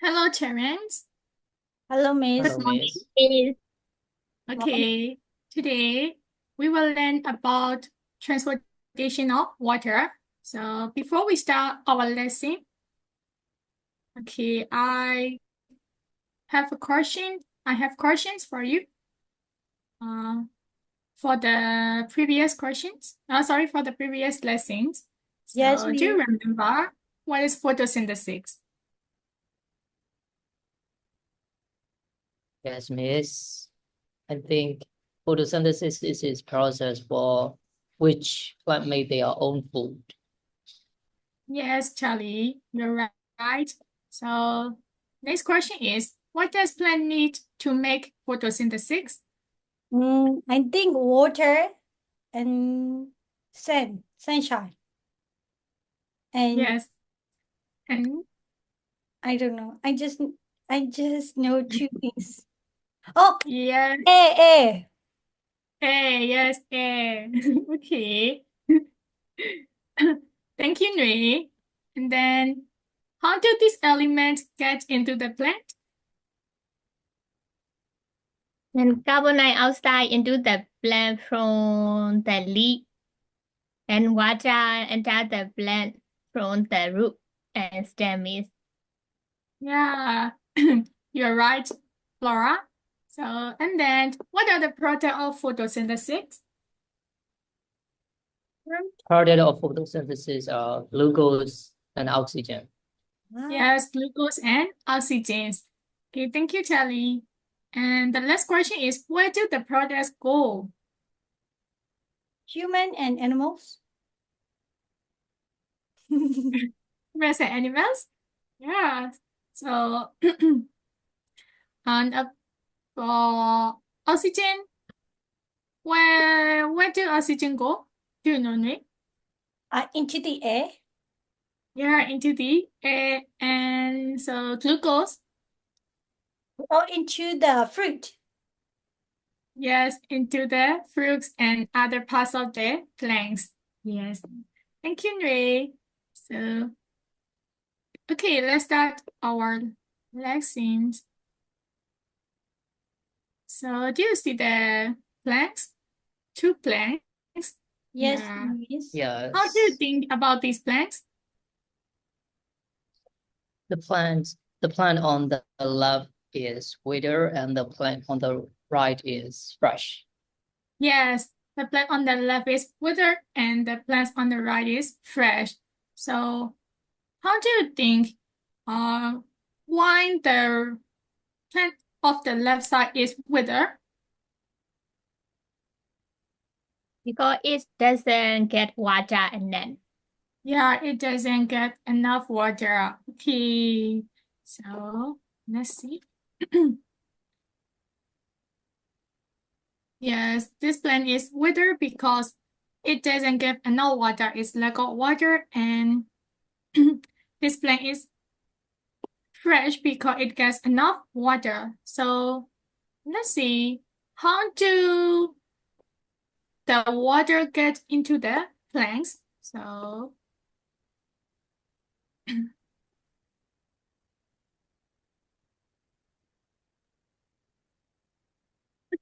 Hello, Terence. Hello, Good Miss. Hello, morning. Miss. Yes. Okay, today we will learn about transportation of water. So before we start our lesson, okay, I have a question. I have questions for you. Uh, for the previous questions. Sorry, for the previous lessons. Yes, So do you Miss. remember what is photosynthesis? Yes, Miss. I think photosynthesis is this process for which plant make their own food. Yes, Charlie, you're right. So next question is, what does plant need to make photosynthesis? I think water and sunshine, and Yes, and I don't know. I just know two things. Oh, yes, air. air, yes, air. Okay. Thank you, Nui. And then, how do these elements get into the plant? And carbon dioxide into the plant from the leaf and water enter the plant from the root and stems. Yeah, you're right, Laura. So, and then, what are the products of photosynthesis? Product of photosynthesis are glucose and oxygen. Wow. Yes, glucose and oxygens. Okay, thank you, Charlie. And the last question is, where do the products go? Human and animals. Where's the animals? Yeah. So, and for oxygen, where do oxygen go? Do you know, Nick? Into the air Yeah, into the air. And so glucose, or into the fruit. yes, into the fruits and other parts of the plants. Yes. Thank you, Ray. So, okay, let's start our lessons. So, do you see the plants? Two plants? Yes, Yeah. Miss. How do you Yes. think about these plants? The plant on the left is withered and the plant on the right is fresh. Yes, the plant on the left is withered and the plant on the right is fresh. So, how do you think uh, why the plant of the left side is withered? Because it doesn't get water and then. Yeah, it doesn't get enough water. Okay, so let's see. Yes, this plant is withered because it doesn't get enough water. It's lack of water, and this plant is fresh because it gets enough water. So let's see, how do the water get into the plants? So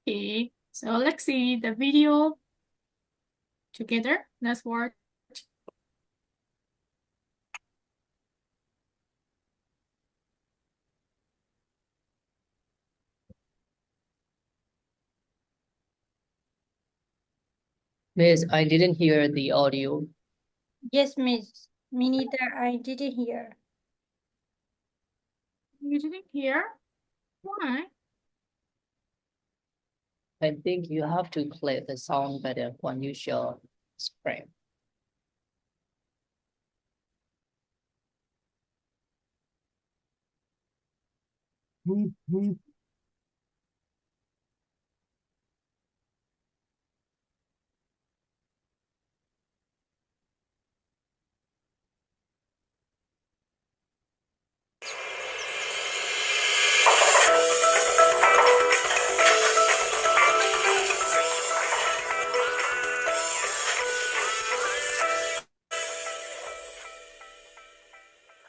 okay, so let's see the video together. Let's watch. Miss, I didn't hear the audio. Yes, Miss. Me neither. I didn't hear. You didn't hear? Why? I think you have to play the song better when you show screen.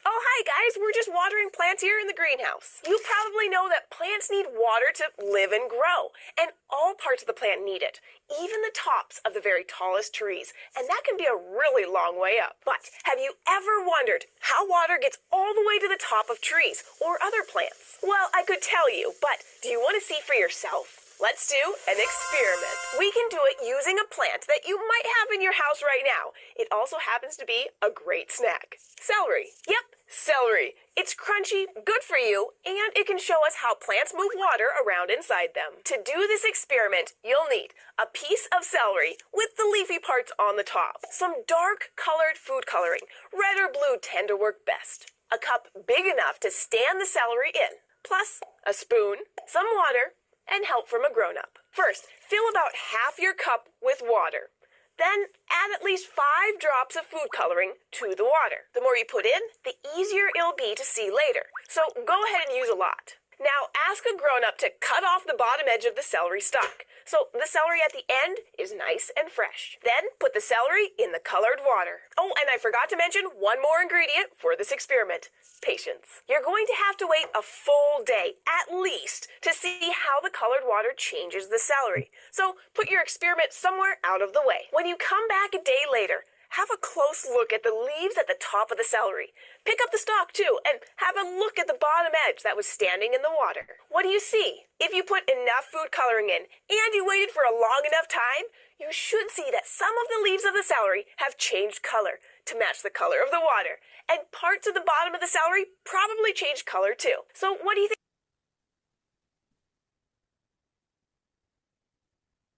Oh, hi, Hi guys, we're just watering plants here in the greenhouse. You probably know that plants need water to live and grow, and all parts of the plant need it, even the tops of the very tallest trees, and that can be a really long way up. But have you ever wondered how water gets all the way to the top of trees or other plants? Well, I could tell you, but do you want to see for yourself? Let's do an experiment. We can do it using a plant that you might have in your house right now. It also happens to be a great snack. Celery. Yep, celery. It's crunchy, good for you, and it can show us how plants move water around inside them. To do this experiment, you'll need a piece of celery with the leafy parts on the top, some dark colored food coloring, red or blue tend to work best, a cup big enough to stand the celery in, plus a spoon, some water, and help from a grown-up. First, fill about half your cup with water. Then add at least 5 drops of food coloring to the water. The more you put in, the easier it'll be to see later. So go ahead and use a lot. Now ask a grown-up to cut off the bottom edge of the celery stalk, so the celery at the end is nice and fresh. Then put the celery in the colored water. Oh, and I forgot to mention one more ingredient for this experiment: patience. You're going to have to wait a full day, at least, to see how the colored water changes the celery. So put your experiment somewhere out of the way. When you come back a day later, have a close look at the leaves at the top of the celery. Pick up the stalk too, and have a look at the bottom edge that was standing in the water. What do you see? If you put enough food coloring in, and you waited for a long enough time, you should see that some of the leaves of the celery have changed color to match the color of the water. And parts of the bottom of the celery probably changed color too. So what do you think?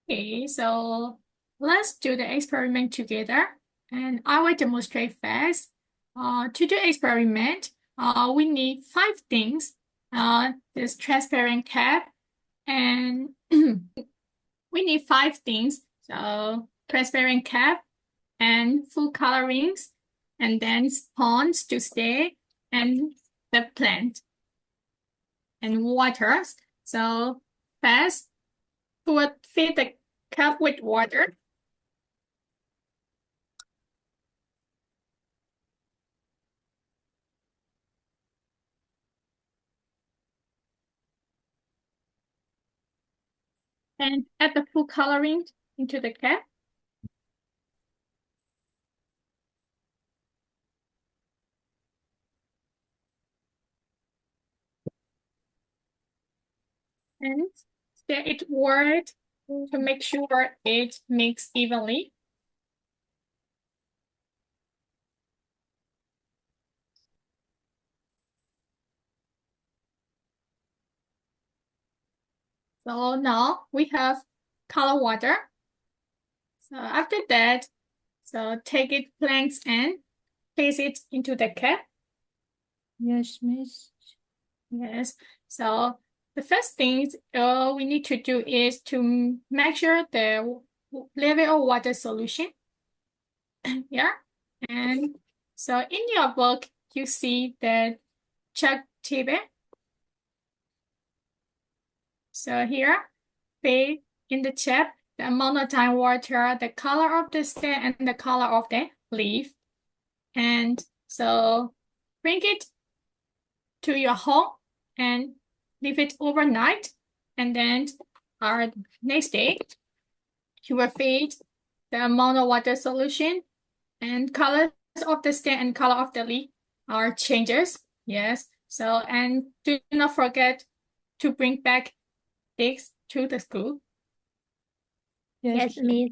Okay, so let's do the experiment together, and I will demonstrate first. To do experiment, we need 5 things. This transparent cap, and we need 5 things. So transparent cap and food colorings, and then sponge to stay, and the plant and water. So first, fill the cup with water. And add the food coloring into the cup. And stir it word to make sure it mixes evenly. So now we have color water. So after that, so take it planks and place it into the cup. Yes, miss. Yes. So the first thing we need to do is to measure the level of water solution. Yeah. And so in your book, you see the chart table. So here, fill in the chart the amount of time water, the color of the stem, and the color of the leaf. And so bring it to your home and leave it overnight. And then our next day, you will feed the amount of water solution, and colors of the stem and color of the leaf are changes. Yes. So, and do not forget to bring back this to the school. Yes, miss.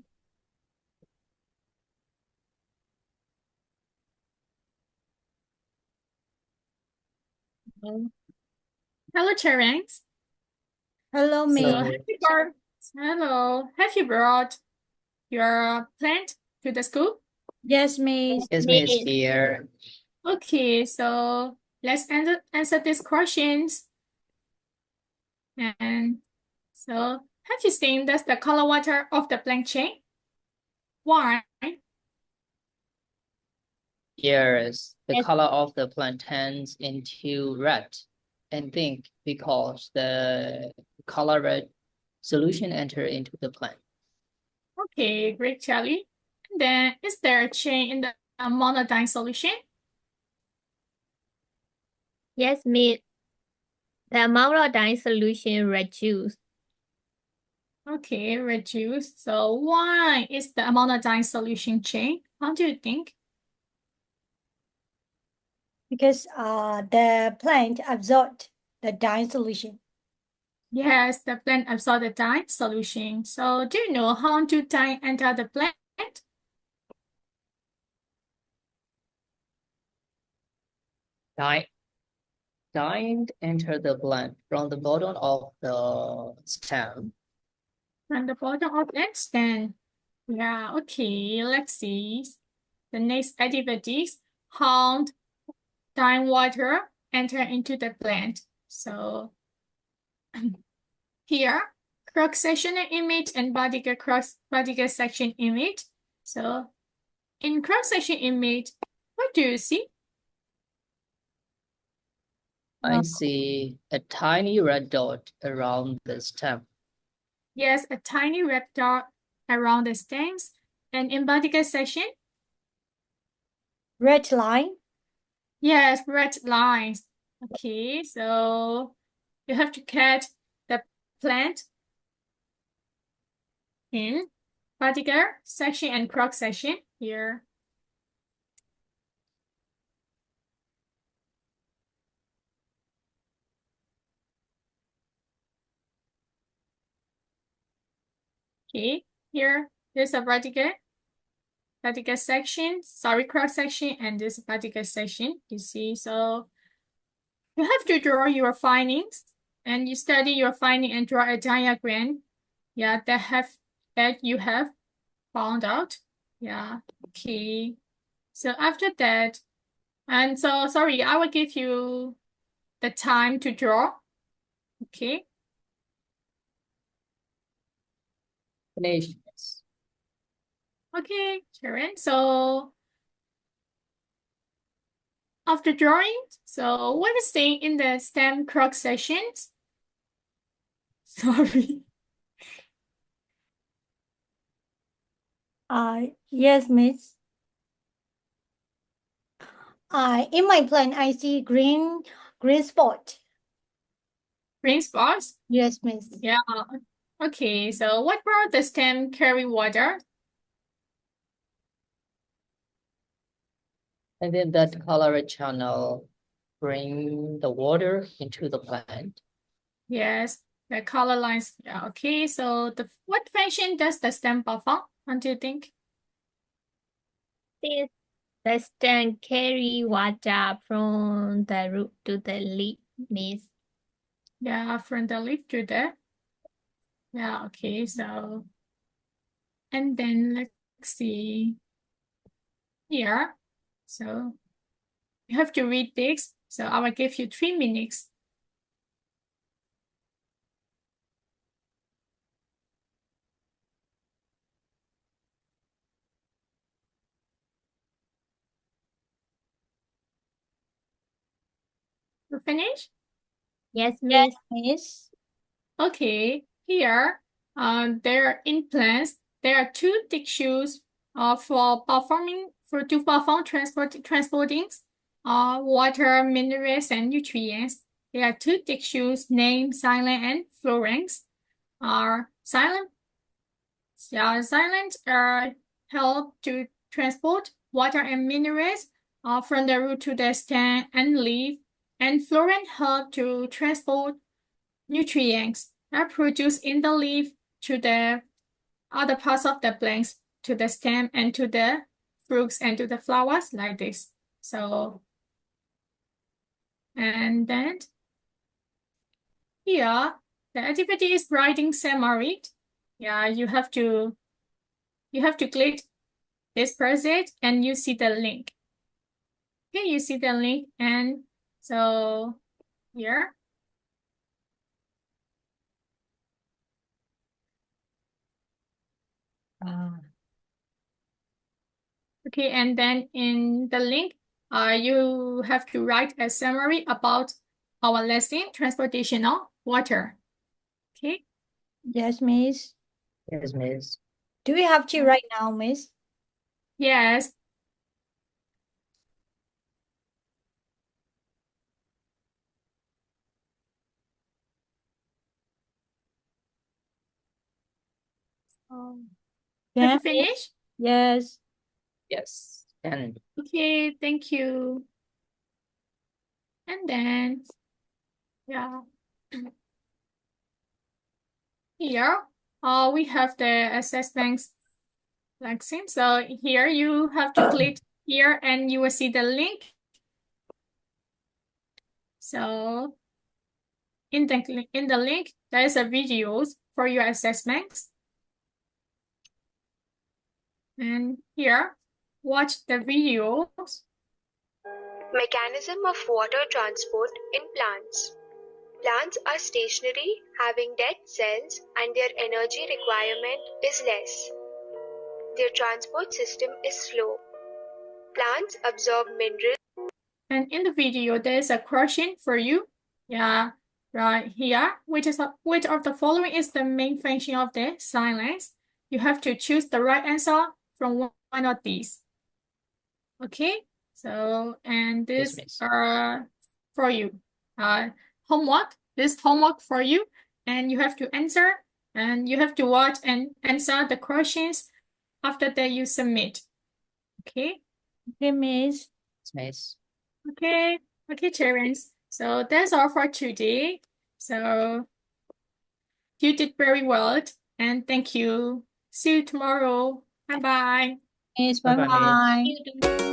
Hello, Terence. Hello, So miss. have you brought your plant to the school? Yes, miss. Yes, miss, here. Okay, so let's answer these questions. And so have you seen that's the color water of the plant chain? Why? Yes, the Yes. color of the plant turns into red. And think because the color red solution enter into the plant. Okay, great, Charlie. And then is there a change in the monodiene solution? Yes, Miss. The amount of dye solution reduced. Okay, reduce. So why is the amount of dye solution change? How do you think? Because the plant absorbed the dye solution. Yes, the plant absorb the dye solution. So do you know how do dye enter the plant? Dye enter the plant from the bottom of the stem. From the bottom of the stem. Yeah, okay, let's see. The next activities, how dye water enter into the plant. So here, cross-sectional image and vertical section image. So in cross-section image, what do you see? I see a tiny red dot around the stem. Yes, a tiny red dot around the stems. And in vertical section, Red line. yes, red lines. Okay, so you have to catch the plant in vertical section and cross section here. Okay, here there's a vertical section, sorry, cross section, and this vertical section. You see, so you have to draw your findings, and you study your finding and draw a diagram. Yeah, that you have found out. Yeah, okay. So after that, and so sorry, I will give you the time to draw. Okay. Finish. Miss. Okay, Sharon. So after drawing, so what is staying in the stem cross sections? Sorry. Yes, Miss. In my plant, I see green spot. Green spots? Yes, Miss. Yeah. Okay, so what part the stem carry water? And then that colored channel bring the water into the plant. Yes, the color lines. Yeah, okay, so what function does the stem perform? What do you think? Since the stem carry water from the root to the leaf, Miss. Yeah, from the leaf to the. Yeah, okay, so. And then let's see here. So you have to read this. So I will give you 3 minutes. You finish? Yes, Miss. Miss. Okay, here, there are in plants, there are 2 tissues to perform transporting water, minerals, and nutrients. There are 2 tissues named xylem and phlorems. Xylem help to transport water and minerals from the root to the stem and leaf, and phloem help to transport nutrients are produced in the leaf to the other parts of the plants, to the stem and to the fruits and to the flowers like this. So, and then here, the activity is writing summary. Yeah, you have to click this project and you see the link. Okay, you see the link, and so here. Okay, and then in the link, you have to write a summary about our lesson, transportation of water. Okay. Yes, Miss. Yes, Miss. Do we have to right now, Miss? Yes. Have Yeah. you finished? Yes. Yes. And Okay, thank you. And then, yeah. Here, we have the assessments lesson. So here you have to click here and you will see the link. So in the link, there is a videos for your assessments. And here, watch the videos. Mechanism of water transport in plants. Plants are stationary, having dead cells, and their energy requirement is less. Their transport system is slow. Plants absorb minerals. And in the video, there is a question for you. Yeah, right here. Which of the following is the main function of the silence? You have to choose the right answer from one of these. Okay, so and this Dismiss. for you. Homework. This homework for you, and you have to answer, and you have to watch and answer the questions after that you submit. Okay. Okay, Miss. Dismiss. Okay, Terence. So that's all for today. So you did very well, and thank you. See you tomorrow. Bye bye. Miss, Bye-bye, Miss. bye-bye. You do.